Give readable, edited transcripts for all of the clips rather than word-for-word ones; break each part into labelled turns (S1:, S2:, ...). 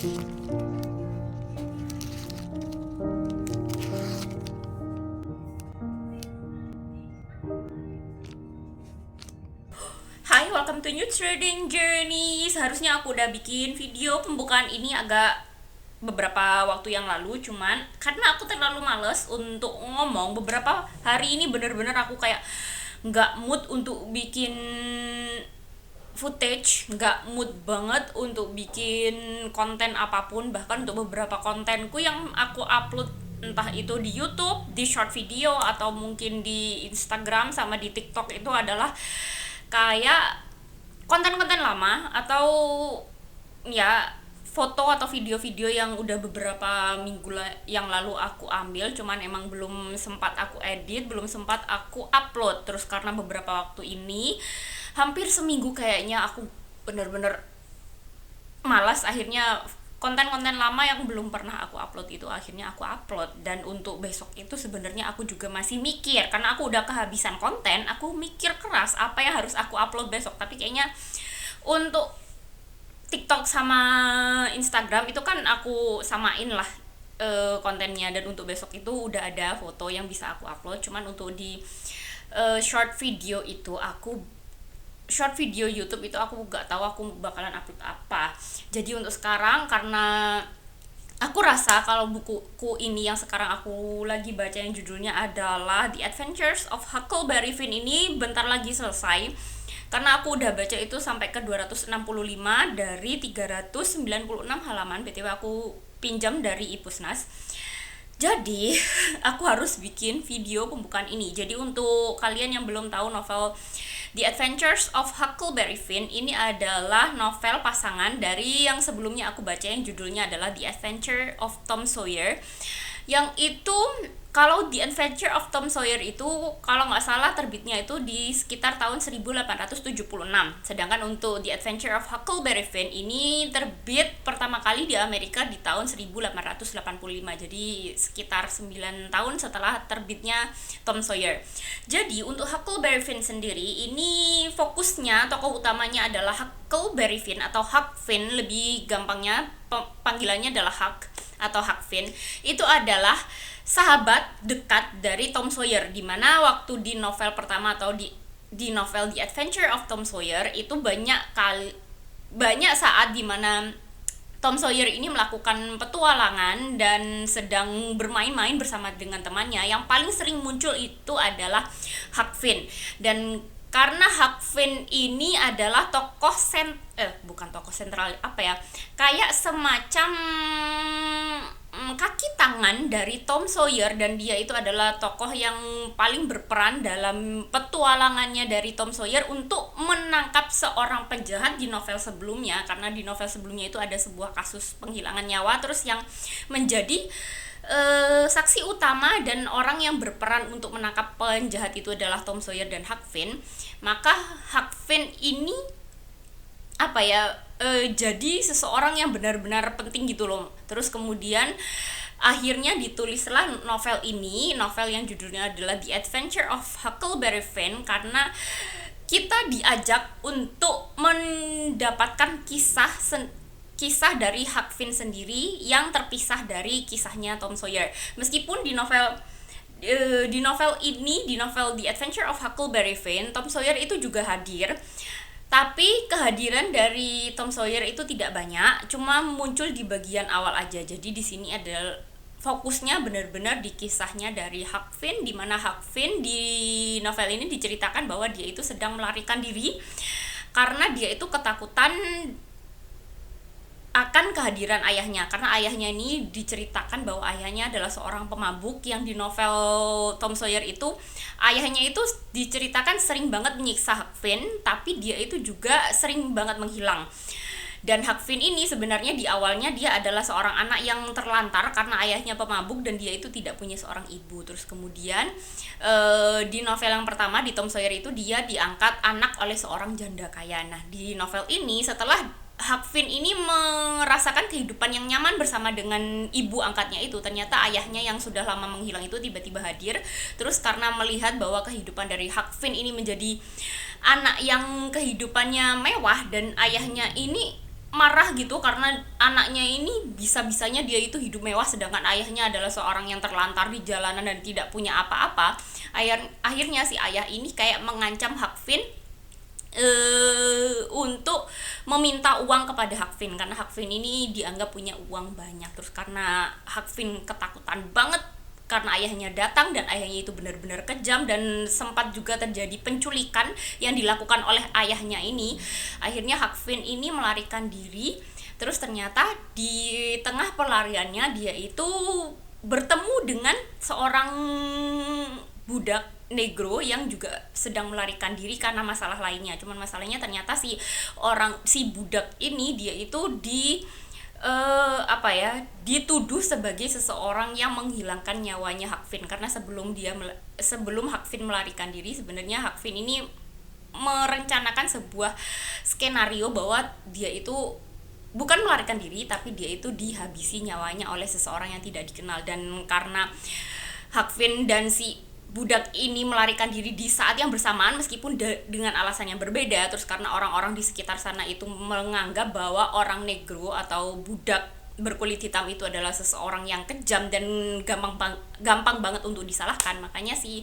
S1: Hai, welcome to New Trading Journey. Seharusnya aku udah bikin video pembukaan ini agak beberapa waktu yang lalu, cuman karena aku terlalu males untuk ngomong beberapa hari ini, bener-bener aku kayak nggak mood untuk bikin footage, nggak mood banget untuk bikin konten apapun. Bahkan untuk beberapa kontenku yang aku upload, entah itu di YouTube, di short video, atau mungkin di Instagram sama di TikTok, itu adalah kayak konten-konten lama atau ya foto atau video-video yang udah beberapa minggu yang lalu aku ambil, cuman emang belum sempat aku edit, belum sempat aku upload. Terus karena beberapa waktu ini hampir seminggu kayaknya aku bener-bener malas, akhirnya konten-konten lama yang belum pernah aku upload itu akhirnya aku upload. Dan untuk besok itu sebenarnya aku juga masih mikir, karena aku udah kehabisan konten, aku mikir keras apa yang harus aku upload besok. Tapi kayaknya untuk TikTok sama Instagram itu kan aku samain lah kontennya, dan untuk besok itu udah ada foto yang bisa aku upload. Cuman untuk di short video itu, short video YouTube itu aku gak tahu aku bakalan upload apa. Jadi untuk sekarang, karena aku rasa kalau bukuku ini yang sekarang aku lagi baca yang judulnya adalah The Adventures of Huckleberry Finn, ini bentar lagi selesai. Karena aku udah baca itu sampai ke 265 dari 396 halaman. BTW aku pinjam dari Ipusnas. Jadi aku harus bikin video pembukaan ini. Jadi untuk kalian yang belum tahu, novel The Adventures of Huckleberry Finn ini adalah novel pasangan dari yang sebelumnya aku baca yang judulnya adalah The Adventure of Tom Sawyer. Yang itu, kalau The Adventure of Tom Sawyer itu kalau nggak salah terbitnya itu di sekitar tahun 1876. Sedangkan untuk The Adventure of Huckleberry Finn ini terbit pertama kali di Amerika di tahun 1885. Jadi sekitar 9 tahun setelah terbitnya Tom Sawyer. Jadi untuk Huckleberry Finn sendiri ini fokusnya, tokoh utamanya adalah Huckleberry Finn atau Huck Finn, lebih gampangnya panggilannya adalah Huck atau Huck Finn. Itu adalah sahabat dekat dari Tom Sawyer, dimana waktu di novel pertama atau di novel The Adventure of Tom Sawyer itu banyak saat dimana Tom Sawyer ini melakukan petualangan dan sedang bermain-main bersama dengan temannya. Yang paling sering muncul itu adalah Huck Finn. Dan karena Huck Finn ini adalah bukan tokoh sentral, kayak semacam kaki tangan dari Tom Sawyer, dan dia itu adalah tokoh yang paling berperan dalam petualangannya dari Tom Sawyer untuk menangkap seorang penjahat di novel sebelumnya. Karena di novel sebelumnya itu ada sebuah kasus penghilangan nyawa, terus yang menjadi saksi utama dan orang yang berperan untuk menangkap penjahat itu adalah Tom Sawyer dan Huck Finn. Maka Huck Finn ini jadi seseorang yang benar-benar penting gitu loh. Terus kemudian akhirnya ditulislah novel ini, novel yang judulnya adalah The Adventure of Huckleberry Finn, karena kita diajak untuk mendapatkan kisah dari Huck Finn sendiri yang terpisah dari kisahnya Tom Sawyer. Meskipun di novel ini, di novel The Adventure of Huckleberry Finn, Tom Sawyer itu juga hadir. Tapi kehadiran dari Tom Sawyer itu tidak banyak, cuma muncul di bagian awal aja. Jadi di sini adalah fokusnya benar-benar di kisahnya dari Huck Finn, di mana Huck Finn di novel ini diceritakan bahwa dia itu sedang melarikan diri karena dia itu ketakutan akan kehadiran ayahnya. Karena ayahnya ini diceritakan bahwa ayahnya adalah seorang pemabuk, yang di novel Tom Sawyer itu ayahnya itu diceritakan sering banget menyiksa Huck Finn, tapi dia itu juga sering banget menghilang. Dan Huck Finn ini sebenarnya di awalnya dia adalah seorang anak yang terlantar karena ayahnya pemabuk dan dia itu tidak punya seorang ibu. Terus kemudian di novel yang pertama di Tom Sawyer itu dia diangkat anak oleh seorang janda kaya. Nah, di novel ini setelah Huck Finn ini merasakan kehidupan yang nyaman bersama dengan ibu angkatnya itu, ternyata ayahnya yang sudah lama menghilang itu tiba-tiba hadir. Terus karena melihat bahwa kehidupan dari Huck Finn ini menjadi anak yang kehidupannya mewah dan ayahnya ini marah gitu karena anaknya ini bisa-bisanya dia itu hidup mewah sedangkan ayahnya adalah seorang yang terlantar di jalanan dan tidak punya apa-apa. Akhirnya si ayah ini kayak mengancam Hakfin untuk meminta uang kepada Hakfin karena Hakfin ini dianggap punya uang banyak. Terus karena Hakfin ketakutan banget karena ayahnya datang dan ayahnya itu benar-benar kejam dan sempat juga terjadi penculikan yang dilakukan oleh ayahnya ini. Akhirnya Hakfin ini melarikan diri. Terus ternyata di tengah pelariannya dia itu bertemu dengan seorang budak negro yang juga sedang melarikan diri karena masalah lainnya. Cuman masalahnya ternyata si budak ini dia itu dituduh sebagai seseorang yang menghilangkan nyawanya Hakfin karena sebelum Hakfin melarikan diri sebenarnya Hakfin ini merencanakan sebuah skenario bahwa dia itu bukan melarikan diri tapi dia itu dihabisi nyawanya oleh seseorang yang tidak dikenal. Dan karena Hakfin dan si budak ini melarikan diri di saat yang bersamaan meskipun dengan alasan yang berbeda, terus karena orang-orang di sekitar sana itu menganggap bahwa orang negro atau budak berkulit hitam itu adalah seseorang yang kejam dan gampang banget untuk disalahkan, makanya si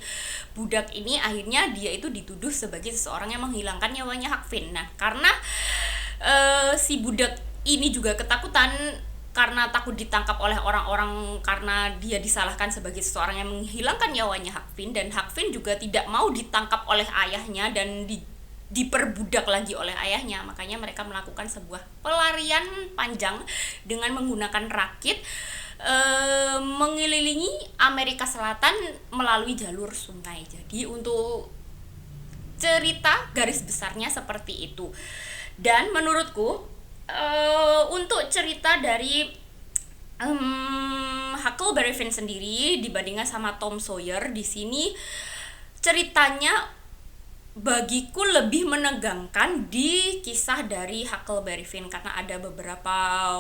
S1: budak ini akhirnya dia itu dituduh sebagai seseorang yang menghilangkan nyawanya Hakfin. Nah karena si budak ini juga ketakutan karena takut ditangkap oleh orang-orang karena dia disalahkan sebagai seseorang yang menghilangkan nyawanya Hakfin, dan Hakfin juga tidak mau ditangkap oleh ayahnya dan diperbudak lagi oleh ayahnya. Makanya mereka melakukan sebuah pelarian panjang dengan menggunakan rakit mengelilingi Amerika Selatan melalui jalur sungai. Jadi untuk cerita garis besarnya seperti itu. Dan menurutku untuk cerita dari Huckleberry Finn sendiri dibandingkan sama Tom Sawyer, di sini ceritanya bagiku lebih menegangkan di kisah dari Huckleberry Finn karena ada beberapa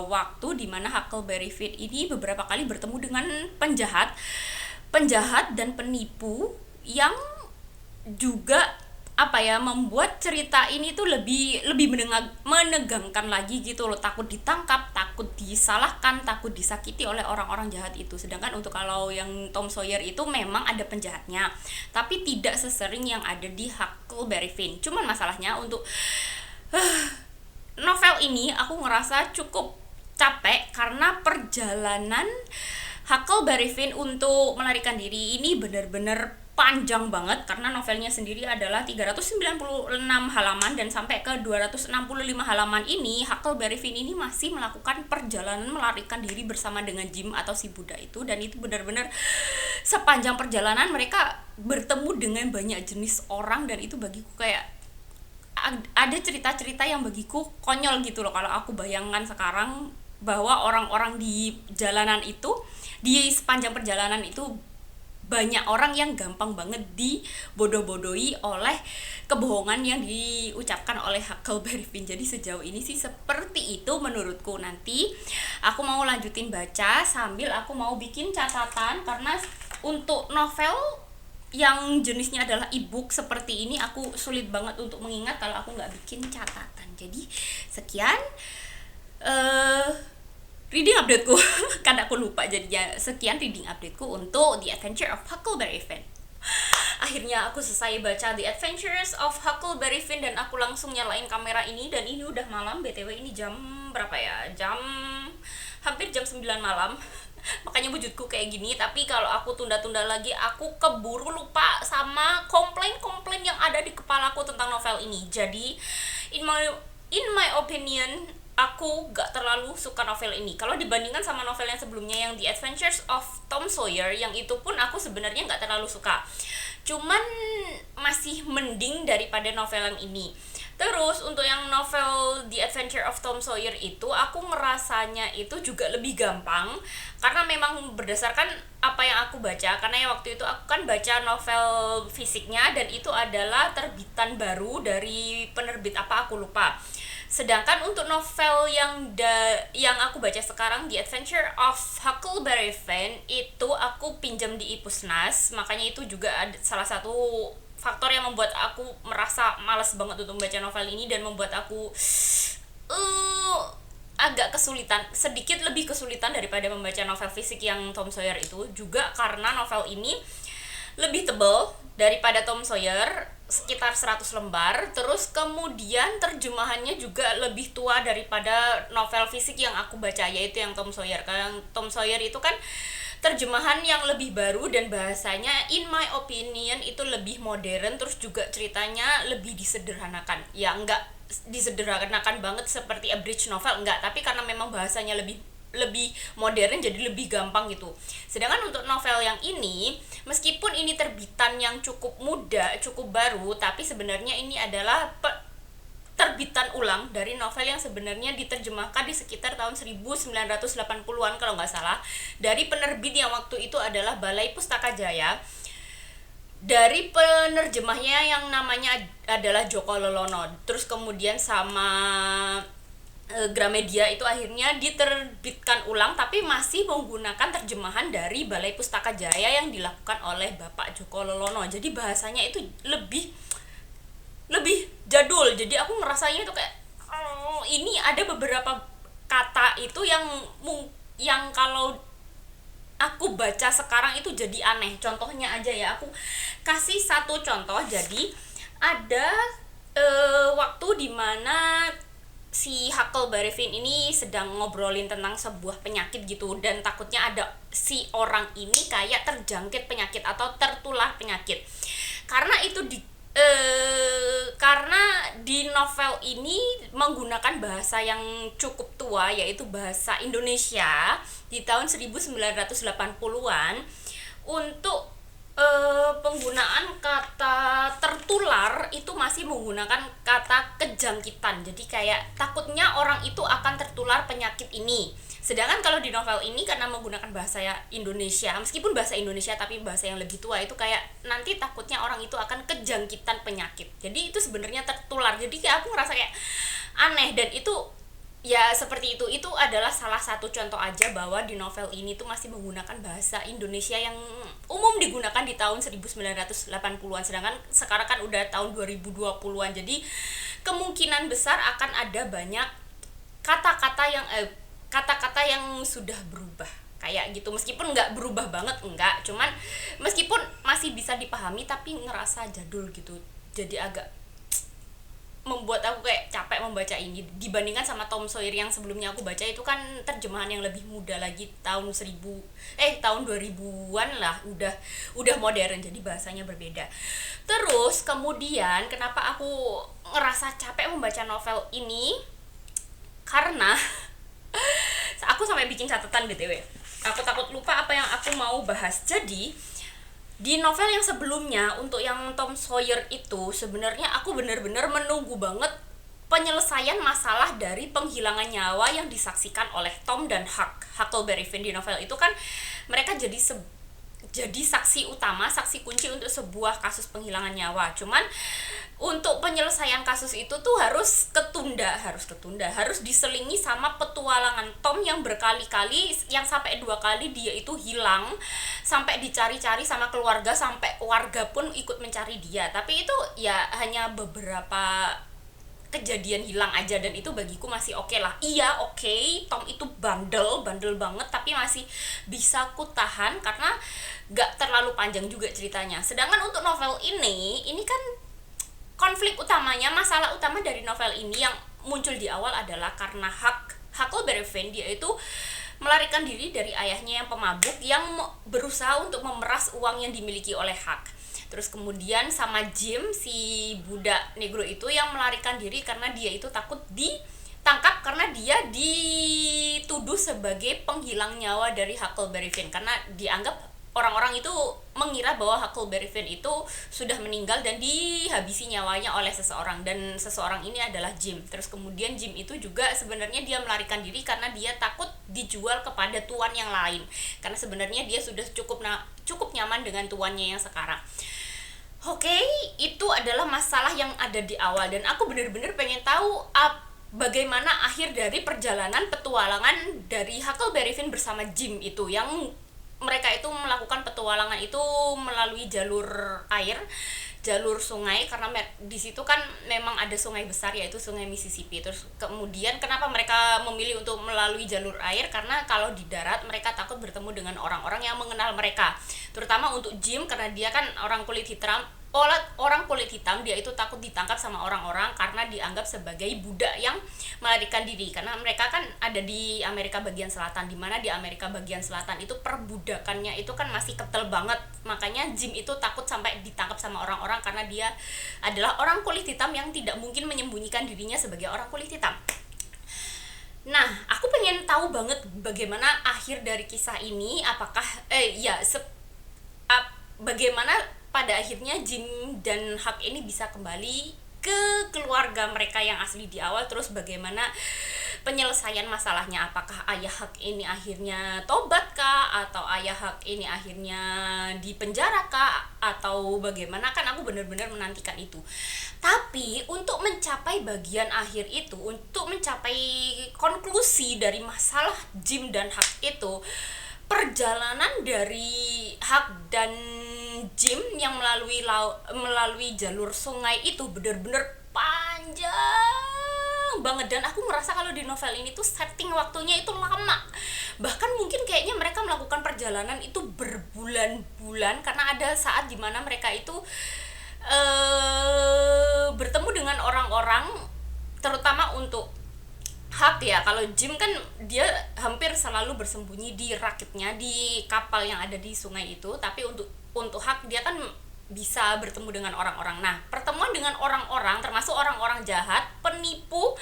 S1: waktu di mana Huckleberry Finn ini beberapa kali bertemu dengan penjahat dan penipu yang juga membuat cerita ini tuh lebih menegangkan lagi gitu loh. Takut ditangkap, takut disalahkan, takut disakiti oleh orang-orang jahat itu. Sedangkan untuk kalau yang Tom Sawyer itu memang ada penjahatnya, tapi tidak sesering yang ada di Huckleberry Finn. Cuman masalahnya untuk novel ini aku ngerasa cukup capek karena perjalanan Huckleberry Finn untuk melarikan diri ini benar-benar panjang banget karena novelnya sendiri adalah 396 halaman dan sampai ke 265 halaman ini Huckleberry Finn ini masih melakukan perjalanan melarikan diri bersama dengan Jim atau si budak itu, dan itu benar-benar sepanjang perjalanan mereka bertemu dengan banyak jenis orang, dan itu bagiku kayak ada cerita-cerita yang bagiku konyol gitu loh kalau aku bayangkan sekarang, bahwa orang-orang di jalanan itu di sepanjang perjalanan itu banyak orang yang gampang banget dibodoh-bodohi oleh kebohongan yang diucapkan oleh Huckleberry Finn. Jadi sejauh ini sih seperti itu menurutku. Nanti aku mau lanjutin baca sambil aku mau bikin catatan karena untuk novel yang jenisnya adalah e-book seperti ini aku sulit banget untuk mengingat kalau aku nggak bikin catatan. Jadi sekian reading updateku kan aku lupa jadinya. Sekian reading updateku untuk The Adventure of Huckleberry Finn. Akhirnya aku selesai baca The Adventures of Huckleberry Finn dan aku langsung nyalain kamera ini, dan ini udah malam. BTW ini jam berapa ya? Hampir jam 9 malam. Makanya wujudku kayak gini, tapi kalau aku tunda-tunda lagi aku keburu lupa sama komplain-komplain yang ada di kepalaku tentang novel ini. Jadi in my opinion aku gak terlalu suka novel ini kalau dibandingkan sama novel yang sebelumnya yang The Adventures of Tom Sawyer, yang itu pun aku sebenarnya gak terlalu suka, cuman masih mending daripada novel yang ini. Terus untuk yang novel The Adventure of Tom Sawyer itu aku ngerasanya itu juga lebih gampang karena memang berdasarkan apa yang aku baca, karena waktu itu aku kan baca novel fisiknya dan itu adalah terbitan baru dari penerbit apa aku lupa. Sedangkan untuk novel yang aku baca sekarang, The Adventure of Huckleberry Finn, itu aku pinjam di Ipusnas, makanya itu juga ada salah satu faktor yang membuat aku merasa malas banget untuk membaca novel ini dan membuat aku agak kesulitan, sedikit lebih kesulitan daripada membaca novel fisik yang Tom Sawyer itu, juga karena novel ini lebih tebal daripada Tom Sawyer, sekitar 100 lembar. Terus kemudian terjemahannya juga lebih tua daripada novel fisik yang aku baca, yaitu yang Tom Sawyer. Karena Tom Sawyer itu kan terjemahan yang lebih baru dan bahasanya in my opinion itu lebih modern, terus juga ceritanya lebih disederhanakan. Ya enggak disederhanakan banget seperti abridged novel, enggak, tapi karena memang bahasanya lebih lebih modern jadi lebih gampang gitu. Sedangkan untuk novel yang ini, meskipun ini terbitan yang cukup muda, cukup baru, tapi sebenarnya ini adalah terbitan ulang dari novel yang sebenarnya diterjemahkan di sekitar tahun 1980-an kalau nggak salah, dari penerbit yang waktu itu adalah Balai Pustaka Jaya, dari penerjemahnya yang namanya adalah Joko Lelono. Terus kemudian sama Gramedia itu akhirnya diterbitkan ulang, tapi masih menggunakan terjemahan dari Balai Pustaka Jaya yang dilakukan oleh Bapak Joko Lelono. Jadi bahasanya itu lebih jadul. Jadi aku ngerasanya itu kayak ini ada beberapa kata itu yang kalau aku baca sekarang itu jadi aneh. Contohnya aja ya, aku kasih satu contoh. Jadi ada waktu dimana si Huckleberry Finn ini sedang ngobrolin tentang sebuah penyakit gitu, dan takutnya ada si orang ini kayak terjangkit penyakit atau tertular penyakit. Karena itu karena di novel ini menggunakan bahasa yang cukup tua, yaitu bahasa Indonesia di tahun 1980-an. Untuk penggunaan kata tertular itu masih menggunakan kata kejangkitan. Jadi kayak takutnya orang itu akan tertular penyakit ini. Sedangkan kalau di novel ini karena menggunakan bahasa Indonesia, meskipun bahasa Indonesia tapi bahasa yang lebih tua, itu kayak nanti takutnya orang itu akan kejangkitan penyakit. Jadi itu sebenarnya tertular. Jadi kayak aku ngerasa kayak aneh, dan itu ya seperti itu adalah salah satu contoh aja bahwa di novel ini tuh masih menggunakan bahasa Indonesia yang umum digunakan di tahun 1980-an, sedangkan sekarang kan udah tahun 2020-an. Jadi kemungkinan besar akan ada banyak kata-kata yang sudah berubah kayak gitu, meskipun nggak berubah banget, enggak, cuman meskipun masih bisa dipahami tapi ngerasa jadul gitu. Jadi agak membuat aku kayak capek membaca ini dibandingkan sama Tom Sawyer yang sebelumnya aku baca. Itu kan terjemahan yang lebih muda lagi, tahun 2000-an lah, udah modern, jadi bahasanya berbeda. Terus kemudian kenapa aku ngerasa capek membaca novel ini, karena aku sampai bikin catatan BTW. Aku takut lupa apa yang aku mau bahas. Jadi di novel yang sebelumnya, untuk yang Tom Sawyer itu, sebenarnya aku benar-benar menunggu banget penyelesaian masalah dari penghilangan nyawa yang disaksikan oleh Tom dan Huckleberry Finn. Di novel itu kan mereka jadi saksi utama, saksi kunci untuk sebuah kasus penghilangan nyawa. Cuman untuk penyelesaian kasus itu tuh harus diselingi sama petualangan Tom yang berkali-kali, yang sampai 2 kali dia itu hilang, sampai dicari-cari sama keluarga, sampai warga pun ikut mencari dia. Tapi itu ya hanya beberapa kejadian hilang aja, dan itu bagiku masih oke lah. Iya, oke, Tom itu bandel banget, tapi masih bisa ku tahan karena gak terlalu panjang juga ceritanya. Sedangkan untuk novel ini kan konflik utamanya, masalah utama dari novel ini yang muncul di awal adalah karena Huckleberry Finn, dia itu melarikan diri dari ayahnya yang pemabuk yang berusaha untuk memeras uang yang dimiliki oleh Huck. Terus kemudian sama Jim, si budak negro itu yang melarikan diri karena dia itu takut ditangkap karena dia dituduh sebagai penghilang nyawa dari Huckleberry Finn, karena dianggap orang-orang itu mengira bahwa Huckleberry Finn itu sudah meninggal dan dihabisi nyawanya oleh seseorang, dan seseorang ini adalah Jim. Terus kemudian Jim itu juga sebenarnya dia melarikan diri karena dia takut dijual kepada tuan yang lain, karena sebenarnya dia sudah cukup nyaman dengan tuannya yang sekarang. Oke, itu adalah masalah yang ada di awal, dan aku benar-benar pengen tahu bagaimana akhir dari perjalanan petualangan dari Huckleberry Finn bersama Jim itu, yang mereka itu melakukan petualangan itu melalui jalur air. jalur sungai karena di situ kan memang ada sungai besar yaitu Sungai Mississippi. Terus kemudian kenapa mereka memilih untuk melalui jalur air, karena kalau di darat mereka takut bertemu dengan orang-orang yang mengenal mereka, terutama untuk Jim karena dia kan orang kulit hitam. Orang kulit hitam, dia itu takut ditangkap sama orang-orang karena dianggap sebagai budak yang melarikan diri, karena mereka kan ada di Amerika bagian selatan, dimana di Amerika bagian selatan itu perbudakannya itu kan masih kental banget. Makanya Jim itu takut sampai ditangkap sama orang-orang karena dia adalah orang kulit hitam yang tidak mungkin menyembunyikan dirinya sebagai orang kulit hitam. Nah, aku pengen tahu banget bagaimana akhir dari kisah ini. Apakah bagaimana pada akhirnya Jim dan Huck ini bisa kembali ke keluarga mereka yang asli di awal. Terus bagaimana penyelesaian masalahnya, apakah ayah Huck ini akhirnya tobat kah, atau ayah Huck ini akhirnya dipenjara kah, atau bagaimana. Kan aku benar-benar menantikan itu. Tapi untuk mencapai bagian akhir itu, untuk mencapai konklusi dari masalah Jim dan Huck itu, perjalanan dari Huck dan Jim yang melalui jalur sungai itu benar-benar panjang banget, dan aku merasa kalau di novel ini tuh setting waktunya itu lama. Bahkan mungkin kayaknya mereka melakukan perjalanan itu berbulan-bulan, karena ada saat dimana mereka itu bertemu dengan orang-orang, terutama untuk Huck ya. Kalau Jim kan dia hampir selalu bersembunyi di rakitnya di kapal yang ada di sungai itu, tapi untuk Huck dia kan bisa bertemu dengan orang-orang. Nah, pertemuan dengan orang-orang termasuk orang-orang jahat, penipu,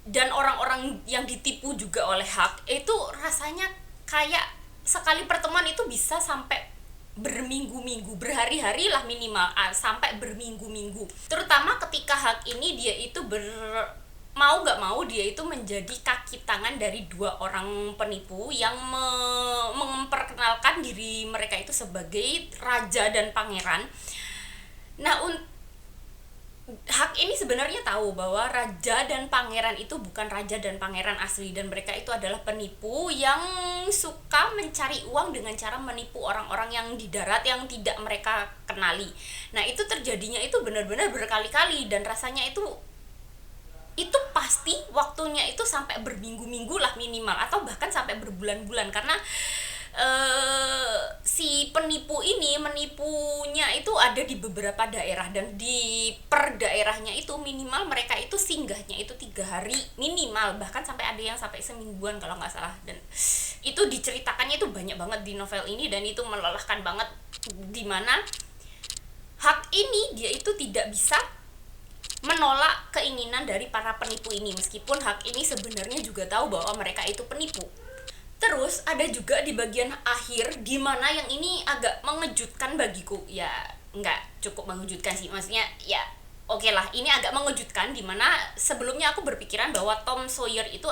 S1: dan orang-orang yang ditipu juga oleh Huck, itu rasanya kayak sekali pertemuan itu bisa sampai berminggu-minggu, berhari-hari lah minimal, sampai berminggu-minggu. Terutama ketika Huck ini dia itu mau gak mau dia itu menjadi kaki tangan dari dua orang penipu yang memperkenalkan diri mereka itu sebagai raja dan pangeran. Nah, Huck ini sebenarnya tahu bahwa raja dan pangeran itu bukan raja dan pangeran asli, dan mereka itu adalah penipu yang suka mencari uang dengan cara menipu orang-orang yang di darat yang tidak mereka kenali. Nah, itu terjadinya itu benar-benar berkali-kali, dan rasanya itu pasti waktunya itu sampai berminggu-minggu lah minimal, atau bahkan sampai berbulan-bulan, karena si penipu ini menipunya itu ada di beberapa daerah, dan di per daerahnya itu minimal mereka itu singgahnya itu 3 hari minimal, bahkan sampai ada yang sampai semingguan kalau nggak salah. Dan itu diceritakannya itu banyak banget di novel ini, dan itu melelahkan banget, dimana Huck ini dia itu tidak bisa menolak keinginan dari para penipu ini, meskipun Huck ini sebenarnya juga tahu bahwa mereka itu penipu. Terus ada juga di bagian akhir dimana yang ini agak mengejutkan bagiku. Ya nggak cukup mengejutkan sih, maksudnya ya oke lah, ini agak mengejutkan, dimana sebelumnya aku berpikiran bahwa Tom Sawyer itu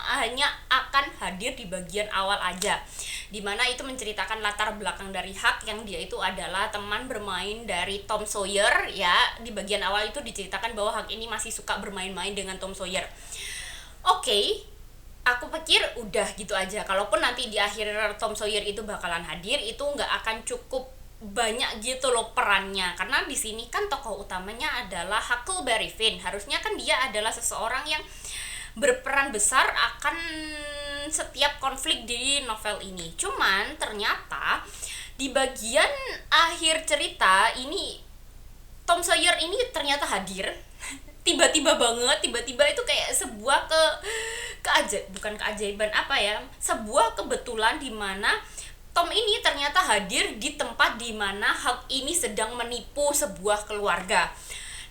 S1: hanya akan hadir di bagian awal aja, dimana itu menceritakan latar belakang dari Huck yang dia itu adalah teman bermain dari Tom Sawyer. Ya, di bagian awal itu diceritakan bahwa Huck ini masih suka bermain-main dengan Tom Sawyer. Oke, aku pikir udah gitu aja. Kalaupun nanti di akhir Tom Sawyer itu bakalan hadir, itu nggak akan cukup banyak gitu loh perannya, karena di sini kan tokoh utamanya adalah Huckleberry Finn. Harusnya kan dia adalah seseorang yang berperan besar akan setiap konflik di novel ini. Cuman ternyata di bagian akhir cerita ini Tom Sawyer ini ternyata hadir tiba-tiba banget. Tiba-tiba itu kayak sebuah bukan keajaiban apa ya, sebuah kebetulan di mana Tom ini ternyata hadir di tempat di mana Huck ini sedang menipu sebuah keluarga.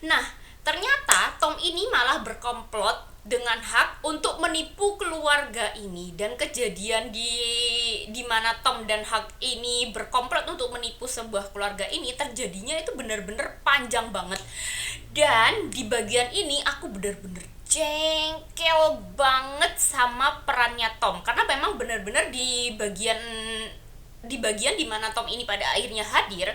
S1: Nah, ternyata Tom ini malah berkomplot dengan Huck untuk menipu keluarga ini, dan kejadian di mana Tom dan Huck ini berkomplot untuk menipu sebuah keluarga ini terjadinya itu benar-benar panjang banget. Dan di bagian ini aku benar-benar jengkel banget sama perannya Tom, karena memang benar-benar di bagian dimana Tom ini pada akhirnya hadir,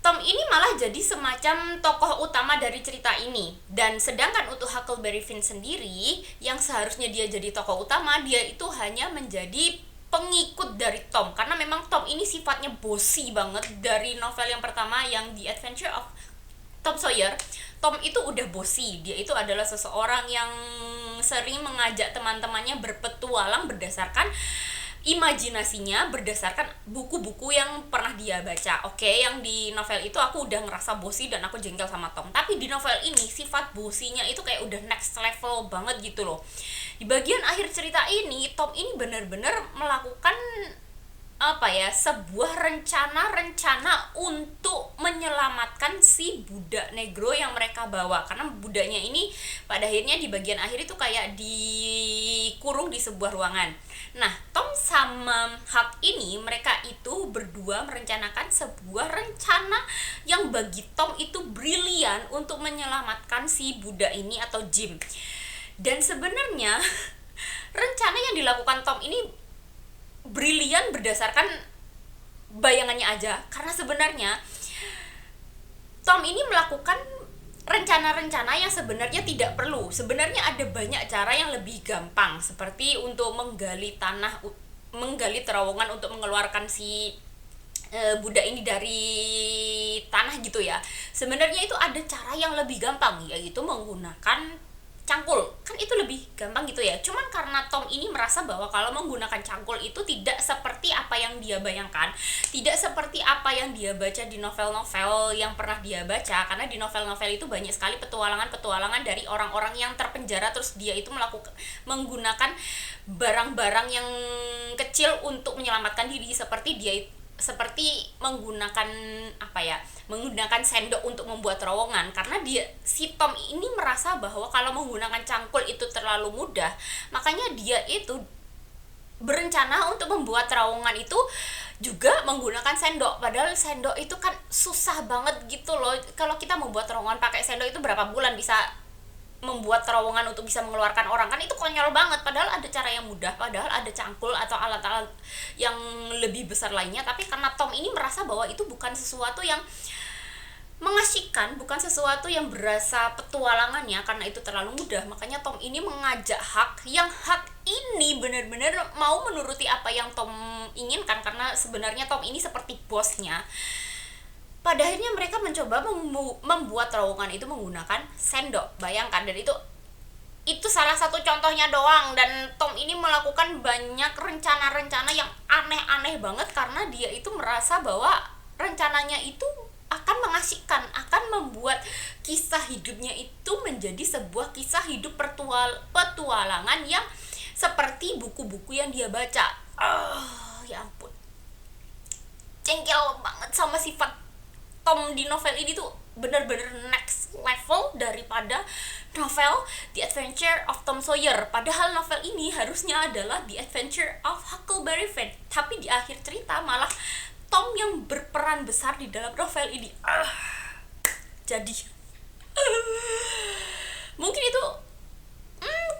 S1: Tom ini malah jadi semacam tokoh utama dari cerita ini. Dan sedangkan untuk Huckleberry Finn sendiri, yang seharusnya dia jadi tokoh utama, dia itu hanya menjadi pengikut dari Tom, karena memang Tom ini sifatnya bossy banget. Dari novel yang pertama yang The Adventure of Tom Sawyer, Tom itu udah bossy. Dia itu adalah seseorang yang sering mengajak teman-temannya berpetualang berdasarkan imajinasinya, berdasarkan buku-buku yang pernah dia baca. Oke, yang di novel itu aku udah ngerasa bossy dan aku jengkel sama Tom. Tapi di novel ini sifat bossy-nya itu kayak udah next level banget gitu loh. Di bagian akhir cerita ini, Tom ini benar-benar melakukan sebuah rencana untuk menyelamatkan si budak negro yang mereka bawa, karena budaknya ini pada akhirnya di bagian akhir itu kayak dikurung di sebuah ruangan. Nah, Tom sama Huck ini, mereka itu berdua merencanakan sebuah rencana yang bagi Tom itu brilian untuk menyelamatkan si budak ini atau Jim. Dan sebenarnya rencana yang dilakukan Tom ini brilian berdasarkan bayangannya aja, karena sebenarnya Tom ini melakukan rencana-rencana yang sebenarnya tidak perlu. Sebenarnya ada banyak cara yang lebih gampang, seperti untuk menggali terowongan untuk mengeluarkan si budak ini dari tanah gitu ya. Sebenarnya itu ada cara yang lebih gampang, yaitu menggunakan cangkul. Kan itu lebih gampang gitu ya. Cuman karena Tom ini merasa bahwa kalau menggunakan cangkul itu tidak seperti apa yang dia bayangkan, tidak seperti apa yang dia baca di novel-novel yang pernah dia baca. Karena di novel-novel itu banyak sekali petualangan-petualangan dari orang-orang yang terpenjara, terus dia itu menggunakan barang-barang yang kecil untuk menyelamatkan diri, seperti menggunakan sendok untuk membuat terowongan. Karena si Tom ini merasa bahwa kalau menggunakan cangkul itu terlalu mudah, makanya dia itu berencana untuk membuat terowongan itu juga menggunakan sendok. Padahal sendok itu kan susah banget gitu loh. Kalau kita membuat terowongan pakai sendok itu berapa bulan bisa membuat terowongan untuk bisa mengeluarkan orang, kan itu konyol banget. Padahal ada cara yang mudah, padahal ada cangkul atau alat-alat yang lebih besar lainnya. Tapi karena Tom ini merasa bahwa itu bukan sesuatu yang mengasyikan, bukan sesuatu yang berasa petualangannya, karena itu terlalu mudah, makanya Tom ini mengajak Huck, yang Huck ini benar-benar mau menuruti apa yang Tom inginkan, karena sebenarnya Tom ini seperti bosnya. Pada akhirnya mereka mencoba membuat terowongan itu menggunakan sendok. Bayangkan, dan itu salah satu contohnya doang. Dan Tom ini melakukan banyak rencana-rencana yang aneh-aneh banget, karena dia itu merasa bahwa rencananya itu akan mengasihkan, akan membuat kisah hidupnya itu menjadi sebuah kisah hidup petualangan yang seperti buku-buku yang dia baca. Ya ampun, jengkel banget sama sifat Tom di novel ini tuh, bener-bener next level daripada novel The Adventure of Tom Sawyer. Padahal novel ini harusnya adalah The Adventure of Huckleberry Finn, tapi di akhir cerita malah Tom yang berperan besar di dalam novel ini. Jadi mungkin itu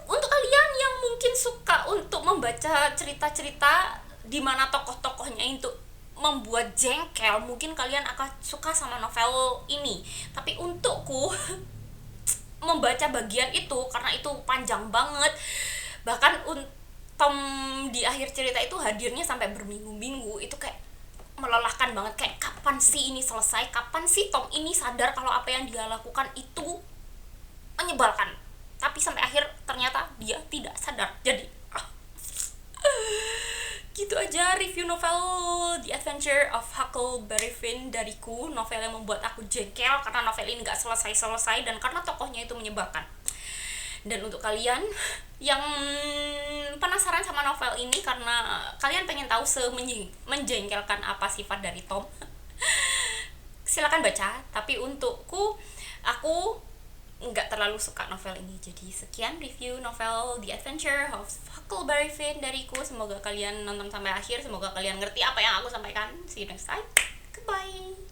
S1: untuk kalian yang mungkin suka untuk membaca cerita-cerita di mana tokoh-tokohnya itu membuat jengkel, mungkin kalian akan suka sama novel ini. Tapi untukku membaca bagian itu, karena itu panjang banget, bahkan Tom di akhir cerita itu hadirnya sampai berminggu-minggu, itu kayak melelahkan banget. Kayak kapan sih ini selesai, kapan sih Tom ini sadar kalau apa yang dia lakukan itu menyebalkan. Tapi sampai akhir ternyata dia tidak sadar. Jadi gitu aja review novel The Adventure of Huckleberry Finn dariku. Novel yang membuat aku jengkel karena novel ini gak selesai-selesai dan karena tokohnya itu menyebalkan. Dan untuk kalian yang penasaran sama novel ini karena kalian pengen tahu menjengkelkan apa sifat dari Tom, silakan baca. Tapi untukku, aku nggak terlalu suka novel ini. Jadi sekian review novel The Adventure of Huckleberry Finn dariku. Semoga kalian nonton sampai akhir, semoga kalian ngerti apa yang aku sampaikan. See you next time. Goodbye.